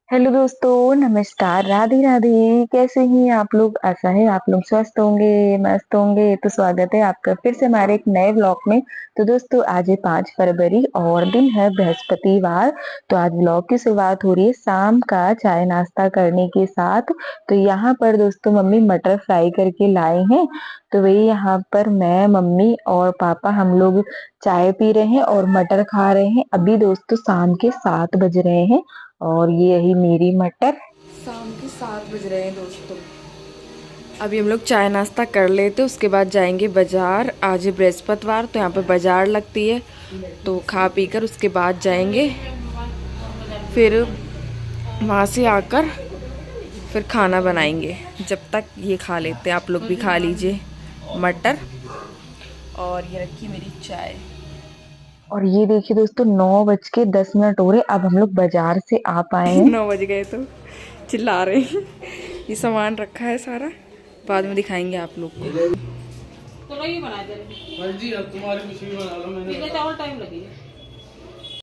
Hello दोस्तों, नमस्कार, राधे राधे। कैसे हैं आप लोग? आशा है आप लोग स्वस्थ होंगे, मस्त होंगे। तो स्वागत है आपका फिर से हमारे एक नए व्लॉग में। तो दोस्तों आज है 5 फरवरी और दिन है बृहस्पतिवार। तो आज व्लॉग की शुरुआत हो रही है शाम का चाय नाश्ता करने के साथ। तो यहाँ पर दोस्तों मम्मी मटर फ्राई करके लाए हैं। तो वही यहाँ पर मैं, मम्मी और पापा हम लोग चाय पी रहे हैं और मटर खा रहे हैं। अभी दोस्तों शाम के 7 बज रहे हैं और ये रही मेरी मटर। शाम के 7 बज रहे हैं दोस्तों। अभी हम लोग चाय नाश्ता कर लेते, उसके बाद जाएंगे बाज़ार। आज है बृहस्पतिवार तो यहाँ पे बाज़ार लगती है, तो खा पी कर उसके बाद जाएंगे। फिर वहाँ से आकर फिर खाना बनाएंगे। जब तक ये खा लेते हैं, आप लोग भी खा लीजिए मटर। और ये रखी मेरी चाय। और ये देखिए दोस्तों 9:10 हो रहे, अब हम लोग बाजार से आ पाए हैं। 9 बज गए तो चिल्ला रहे हैं। ये सामान रखा है सारा, बाद में दिखाएंगे आप लोग को। चलो ये बना दे जी, अब तुम्हारी कुछ भी बना लो, मैंने चावल टाइम लगेगा।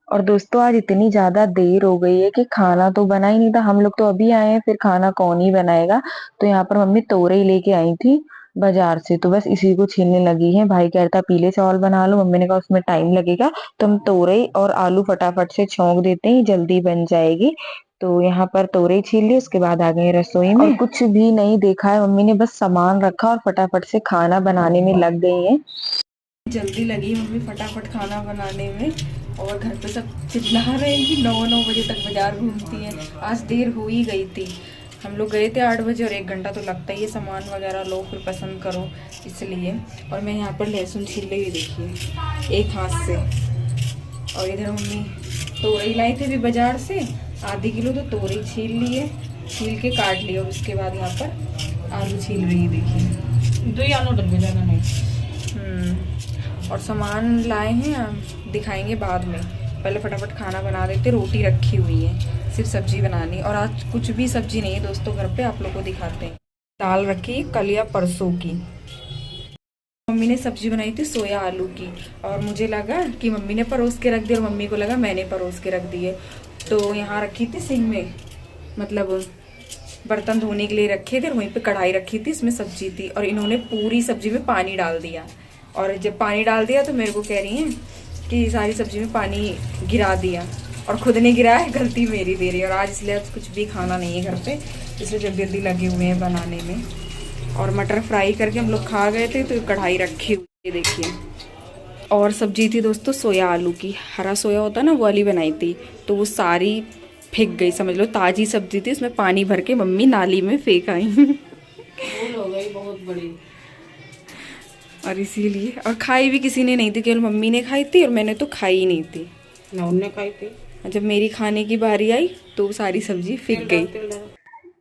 और दोस्तों आज इतनी ज्यादा देर हो गई है कि खाना तो बना ही नहीं था। हम लोग तो अभी आए हैं, फिर खाना कौन ही बनाएगा। तो यहाँ पर मम्मी तोरई लेके आई थी बाजार से, तो बस इसी को छीलने लगी है। भाई कहता पीले चावल बना लो, मम्मी ने कहा उसमें टाइम लगेगा, तो हम तोरई और आलू फटाफट से छौंक देते हैं, जल्दी बन जाएगी। तो यहाँ पर तोरई छील ली, उसके बाद आ गए रसोई में। और कुछ भी नहीं देखा है मम्मी ने, बस सामान रखा और फटाफट से खाना बनाने में लग गई है। जल्दी लगी मम्मी फटाफट खाना बनाने में। और घर पे सब चिल्ला रहे हैं कि 9 बजे तक बाजार घूमती है। आज देर हो ही गई थी, हम लोग गए थे 8 बजे और 1 घंटा तो लगता ही है, सामान वगैरह लो फिर पसंद करो इसलिए। और मैं यहाँ पर लहसुन छील रही देखिए एक हाथ से। और इधर मम्मी तोरई लाई थी अभी बाजार से आधी किलो, तो तोरई छील लिए, छील के काट लिए। और उसके बाद यहाँ पर आलू छील रही देखिए। दो ही आलू डल जाना नहीं। और सामान लाए हैं, दिखाएंगे बाद में। पहले फटाफट खाना बना देते। रोटी रखी हुई है, सिर्फ सब्जी बनानी। और आज कुछ भी सब्जी नहीं है दोस्तों घर पे, आप लोग को दिखाते हैं। दाल रखी कल या परसों की। मम्मी ने सब्जी बनाई थी सोया आलू की, और मुझे लगा कि मम्मी ने परोस के रख दी और मम्मी को लगा मैंने परोस के रख दिए। तो यहाँ रखी थी सिंक में, मतलब बर्तन धोने के लिए रखे थे, और वहीं पे कढ़ाई रखी थी, इसमें सब्जी थी। और इन्होंने पूरी सब्जी में पानी डाल दिया। और जब पानी डाल दिया तो मेरे को कह रही हैं कि सारी सब्जी में पानी गिरा दिया, और खुद ने गिराया है, गलती मेरी दे रही है। और आज इसलिए आज कुछ भी खाना नहीं है घर पे, इसलिए जल्दी जल्दी लगे हुए हैं बनाने में। और मटर फ्राई करके हम लोग खा गए थे, तो कढ़ाई रखी हुई है देखिए। और सब्जी थी दोस्तों सोया आलू की, हरा सोया होता है ना, वो वाली बनाई थी। तो वो सारी फेंक गई, समझ लो ताजी सब्जी थी, उसमें पानी भर के मम्मी नाली में फेंक आई। भूल हो गई बहुत बड़ी। और इसीलिए, और खाई भी किसी ने नहीं थी, केवल मम्मी ने खाई थी और मैंने तो खाई ही नहीं थी। ना उनने खाई थी। जब मेरी खाने की बारी आई तो सारी सब्जी फेंक गई। तेल डाल।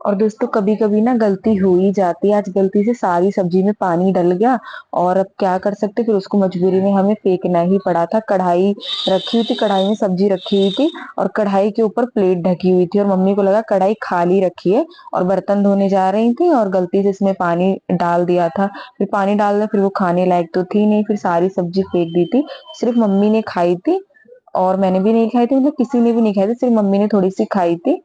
और दोस्तों कभी कभी ना गलती हो ही जाती है। आज गलती से सारी सब्जी में पानी डल गया, और अब क्या कर सकते, फिर उसको मजबूरी में हमें फेंकना ही पड़ा था। कढ़ाई रखी हुई थी, कढ़ाई में सब्जी रखी हुई थी और कढ़ाई के ऊपर प्लेट ढकी हुई थी, और मम्मी को लगा कढ़ाई खाली रखी है और बर्तन धोने जा रही थी और गलती से इसमें पानी डाल दिया था। फिर पानी डाल दिया, फिर वो खाने लायक तो थी नहीं, फिर सारी सब्जी फेंक दी थी। सिर्फ मम्मी ने खाई थी और मैंने भी नहीं खाई थी, मतलब किसी ने भी नहीं खाई थी, सिर्फ मम्मी ने थोड़ी सी खाई थी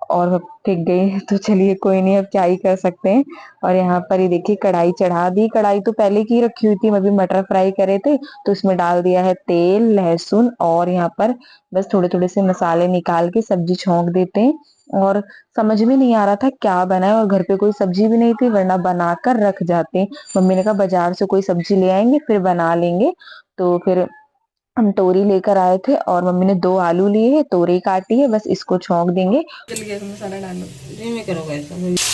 और फेंक गई। तो चलिए कोई नहीं, अब क्या ही कर सकते हैं। और यहाँ पर ये देखिए कढ़ाई चढ़ा दी। कढ़ाई तो पहले की रखी हुई थी, हम अभी मटर फ्राई करे थे, तो इसमें डाल दिया है तेल, लहसुन, और यहाँ पर बस थोड़े थोड़े से मसाले निकाल के सब्जी छौंक देते हैं। और समझ में नहीं आ रहा था क्या बनाए, और घर पे कोई सब्जी भी नहीं थी, वरना बनाकर रख जाते। मम्मी ने कहा बाजार से कोई सब्जी ले आएंगे फिर बना लेंगे। तो फिर हम तोरी लेकर आए थे और मम्मी ने 2 आलू लिए हैं, तोरी काटी है, बस इसको छौंक देंगे। जल गया तो मसाला डालो। जी में करोगे ऐसा।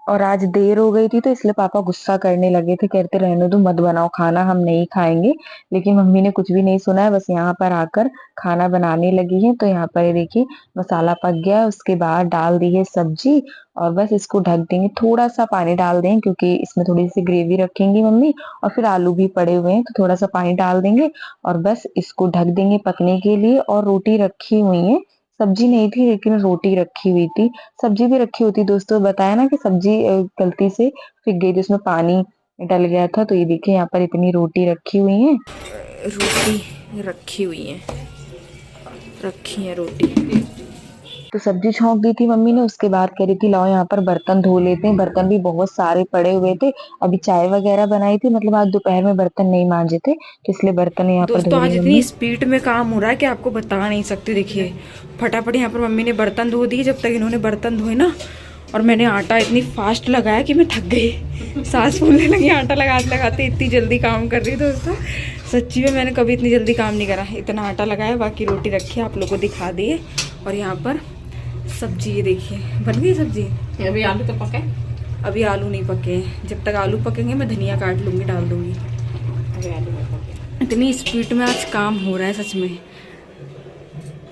और आज देर हो गई थी तो इसलिए पापा गुस्सा करने लगे थे, कहते रहने दो, मत बनाओ खाना, हम नहीं खाएंगे। लेकिन मम्मी ने कुछ भी नहीं सुना है, बस यहाँ पर आकर खाना बनाने लगी है। तो यहाँ पर ये देखिए मसाला पक गया है, उसके बाद डाल दी है सब्जी और बस इसको ढक देंगे। थोड़ा सा पानी डाल देंगे क्योंकि इसमें थोड़ी सी ग्रेवी रखेंगी मम्मी, और फिर आलू भी पड़े हुए हैं तो थोड़ा सा पानी डाल देंगे और बस इसको ढक देंगे पकने के लिए। और रोटी रखी हुई है, सब्जी नहीं थी लेकिन रोटी रखी हुई थी। सब्जी भी रखी होती दोस्तों, बताया ना कि सब्जी गलती से फेंक गई थी, उसमें पानी डल गया था। तो ये देखिए यहाँ पर इतनी रोटी रखी हुई है, रोटी रखी है रोटी। तो सब्जी छौंक दी थी मम्मी ने। उसके बाद कह रही थी लाओ यहाँ पर बर्तन धो लेते हैं, बर्तन भी बहुत सारे पड़े हुए थे। अभी चाय वगैरह बनाई थी, मतलब आज दोपहर में बर्तन नहीं मांजे थे, तो इसलिए बर्तन यहाँ पर धो दोस्तों आज रही इतनी मम्मी। स्पीड में काम हो रहा है कि आपको बता नहीं सकती। देखिए फटाफट यहाँ पर मम्मी ने बर्तन धो दिए। जब तक इन्होंने बर्तन धोए ना, और मैंने आटा इतनी फास्ट लगाया कि मैं थक गई, सांस फूलने लगी आटा लगाते लगाते। इतनी जल्दी काम कर रही दोस्तों, सच्ची में मैंने कभी इतनी जल्दी काम नहीं करा। इतना आटा लगाया, बाकी रोटी रखी आप लोगों को दिखा दिए। और यहाँ पर सब्जी, ये देखिए बन गई सब्जी। अभी आलू तो पके, अभी आलू नहीं पके हैं। जब तक आलू पकेंगे मैं धनिया काट लूँगी, डाल दूँगी। अभी आलू नहीं पके। इतनी स्पीड में आज काम हो रहा है सच में।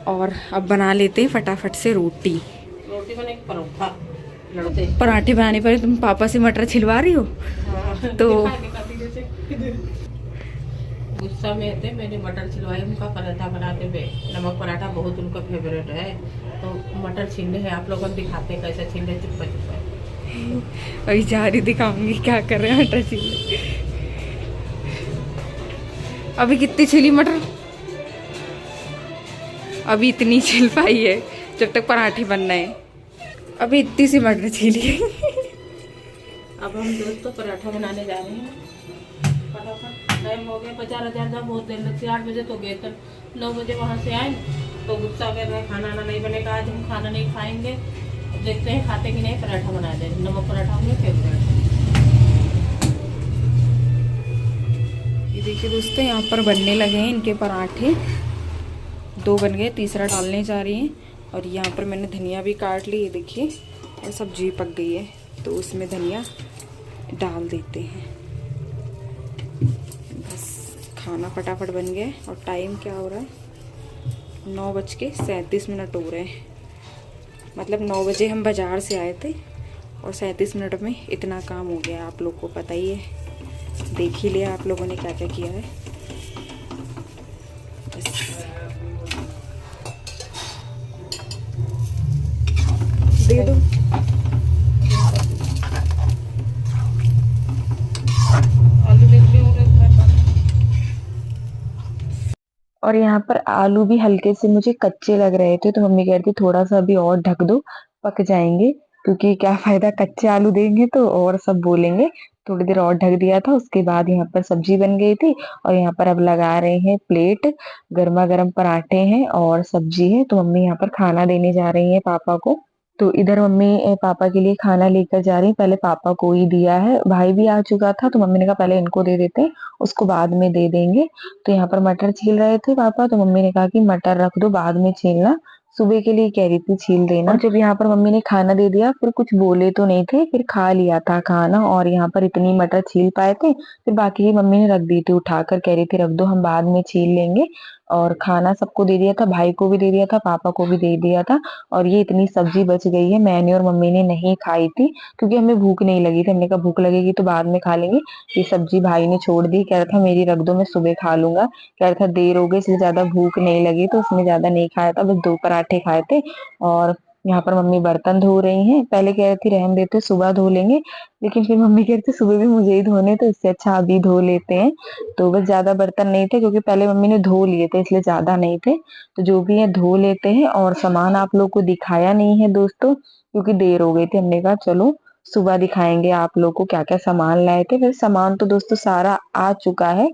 और अब बना लेते हैं फटाफट से रोटी। रोटी बने परोठा लड़ते। पराठे बनाने पर तुम पापा से मटर छिलवा रही हो। तो गुस्सा में थे, मैंने मटर छिलवाई, उनका पराठा बनाते हुए। नमक पराठा बहुत उनका फेवरेट है, तो मटर छीले हैं। आप लोगों को दिखाते कैसे छीले, चुप्पा चुप्पा। अभी जा रही दिखाऊंगी क्या कर रहे हैं मटर छिले। अभी कितनी छिली मटर? अभी इतनी छिल पाई है, जब तक पराठे बनना है। अभी इतनी सी मटर छिली है। अब हम दोस्तों पराठा बनाने जा रहे हैं। फटाफट टाइम हो गया, बाजार जा बहुत देर लगती। 8 बजे तो गए थे, 9 बजे वहाँ से आए तो गुस्सा कर रहे, खाना नहीं बनेगा आज, हम खाना नहीं खाएंगे। अब देखते हैं खाते कि नहीं। पराठा बना दे, नमक पराठा हमें फेवरेट है। ये देखिए दोस्तों यहाँ पर बनने लगे हैं इनके पराठे। 2 बन गए, तीसरा डालने जा रही हैं। और यहाँ पर मैंने धनिया भी काट ली, ये देखिए। और सब्जी पक गई है, तो उसमें धनिया डाल देते हैं। बस खाना फटाफट बन गया है। और टाइम क्या हो रहा है? 9:37 हो रहे हैं। मतलब 9 बजे हम बाज़ार से आए थे और 37 मिनट में इतना काम हो गया। आप लोग को पता ही है, देख ही लिया आप लोगों ने क्या क्या किया है। बस दे दो। आलू देख लियो और यहाँ पर आलू भी हल्के से मुझे कच्चे लग रहे थे, तो मम्मी कह रही थी थोड़ा सा अभी और ढक दो, पक जाएंगे। क्योंकि क्या फायदा कच्चे आलू देंगे तो और सब बोलेंगे। थोड़ी देर और ढक दिया था। उसके बाद यहाँ पर सब्जी बन गई थी, और यहाँ पर अब लगा रहे हैं प्लेट। गर्मा गर्म पराठे हैं और सब्जी है। तो मम्मी यहाँ पर खाना देने जा रही है पापा को। तो इधर मम्मी पापा के लिए खाना लेकर जा रही है। पहले पापा को ही दिया है, भाई भी आ चुका था, तो मम्मी ने कहा पहले इनको दे देते हैं, उसको बाद में दे देंगे। तो यहाँ पर मटर छील रहे थे पापा, तो मम्मी ने कहा कि मटर रख दो, बाद में छीलना, सुबह के लिए कह रही थी छील देना। और जब यहाँ पर मम्मी ने खाना दे दिया, फिर कुछ बोले तो नहीं थे, फिर खा लिया था खाना। और यहाँ पर इतनी मटर छील पाए थे, फिर बाकी की मम्मी ने रख दी थी उठाकर, कह रही थी रख दो, हम बाद में छील लेंगे। और खाना सबको दे दिया था, भाई को भी दे दिया था, पापा को भी दे दिया था। और ये इतनी सब्जी बच गई है, मैंने और मम्मी ने नहीं खाई थी, क्योंकि हमें भूख नहीं लगी थी। हमने कहा भूख लगेगी तो बाद में खा लेंगे। ये सब्जी भाई ने छोड़ दी, कह रहा था मेरी रख दो, मैं सुबह खा लूंगा। कह रहा था देर हो गई इसलिए ज्यादा भूख नहीं लगी, तो उसने ज्यादा नहीं खाया था, बस 2 पराठे खाए थे। और यहाँ पर मम्मी बर्तन धो रही हैं। पहले कह रही थी रहने देते, सुबह धो लेंगे, लेकिन फिर मम्मी कह रही थी सुबह भी मुझे ही धोने, तो इससे अच्छा अभी धो लेते हैं। तो बस ज्यादा बर्तन नहीं थे, क्योंकि पहले मम्मी ने धो लिए थे, इसलिए ज्यादा नहीं थे। तो जो भी है धो लेते हैं। और सामान आप लोग को दिखाया नहीं है दोस्तों, क्योंकि देर हो गई थी। हमने कहा चलो सुबह दिखाएंगे आप लोग को क्या क्या सामान लाए थे। वैसे सामान तो दोस्तों सारा आ चुका है,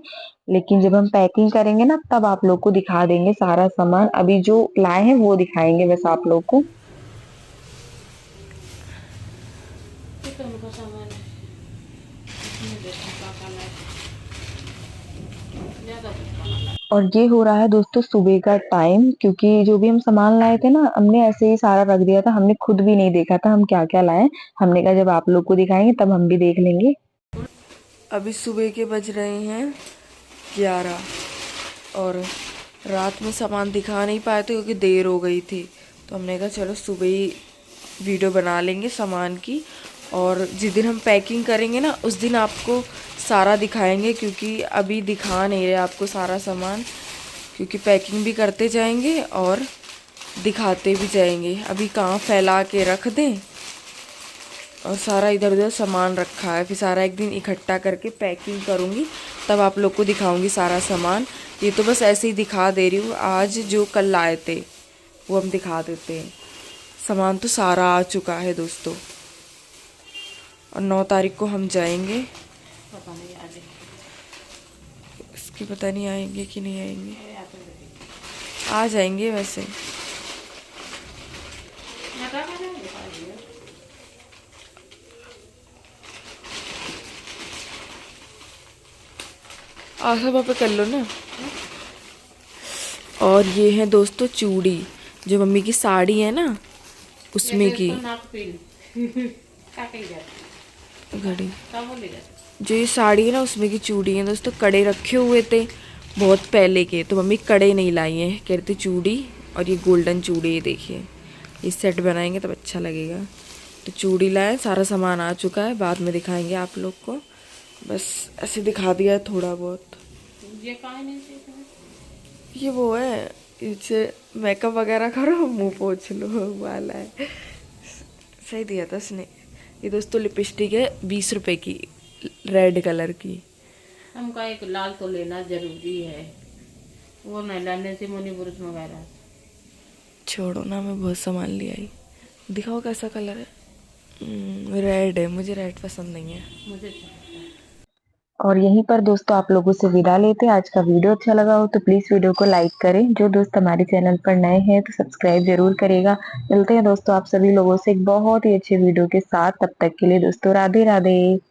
लेकिन जब हम पैकिंग करेंगे ना, तब आप लोग को दिखा देंगे सारा सामान। अभी जो लाए हैं वो दिखाएंगे बस आप लोग को। उनका सामान है, इसमें देखो क्या लाए, ज्यादा कुछ लाए। और ये हो रहा है दोस्तों सुबह का टाइम, क्योंकि जो भी हम सामान लाए थे ना, हमने ऐसे ही सारा रख दिया था। हमने खुद भी नहीं देखा था हम क्या क्या लाए। हमने कहा जब आप लोग को दिखाएंगे तब हम भी देख लेंगे। अभी सुबह के बज रहे हैं 11, और रात में सामान दिखा नहीं पाए थे क्योंकि देर हो गई थी। तो हमने कहा चलो सुबह ही वीडियो बना लेंगे सामान की। और जिस दिन हम पैकिंग करेंगे ना, उस दिन आपको सारा दिखाएंगे, क्योंकि अभी दिखा नहीं रहे आपको सारा सामान, क्योंकि पैकिंग भी करते जाएंगे और दिखाते भी जाएंगे। अभी कहाँ फैला के रख दें, और सारा इधर उधर सामान रखा है, फिर सारा एक दिन इकट्ठा करके पैकिंग करूँगी, तब आप लोग को दिखाऊंगी सारा सामान। ये तो बस ऐसे ही दिखा दे रही हूँ, आज जो कल लाए थे वो हम दिखा देते हैं। सामान तो सारा आ चुका है दोस्तों, और 9 तारीख को हम जाएंगे। पता नहीं आज इसकी पता नहीं आएंगे कि नहीं आएंगे, आ जाएंगे वैसे। आशा पापा कर लो ना। और ये है दोस्तों चूड़ी, जो मम्मी की साड़ी है ना उसमें की घड़ी, जो ये साड़ी है ना उसमें की चूड़ी है दोस्तों। कड़े रखे हुए थे बहुत पहले के, तो मम्मी कड़े नहीं लाई हैं, कह रही थी चूड़ी। और ये गोल्डन चूड़ी, ये देखिए, ये सेट बनाएंगे तब अच्छा लगेगा। तो चूड़ी लाए, सारा सामान आ चुका है, बाद में दिखाएंगे आप लोग को, बस ऐसे दिखा दिया है थोड़ा बहुत। ये काहे नहीं सीख ये वो है, इसे मेकअप वगैरह करो, मुंह पोछ लो वाला है, सही दिया था उसने। ये दोस्तों लिपस्टिक है 20 रुपए की, रेड कलर की। हमका एक लाल तो लेना जरूरी है, वो नहीं लाने से मुनि पुरुष वगैरह। छोड़ो ना, मैं बहुत सामान ले आई। दिखाओ कैसा कलर है। रेड है, मुझे रेड पसंद नहीं है। मुझे और यहीं पर दोस्तों आप लोगों से विदा लेते हैं। आज का वीडियो अच्छा लगा हो तो प्लीज वीडियो को लाइक करें। जो दोस्त हमारे चैनल पर नए हैं तो सब्सक्राइब जरूर करेगा। मिलते हैं दोस्तों आप सभी लोगों से एक बहुत ही अच्छे वीडियो के साथ। तब तक के लिए दोस्तों राधे राधे।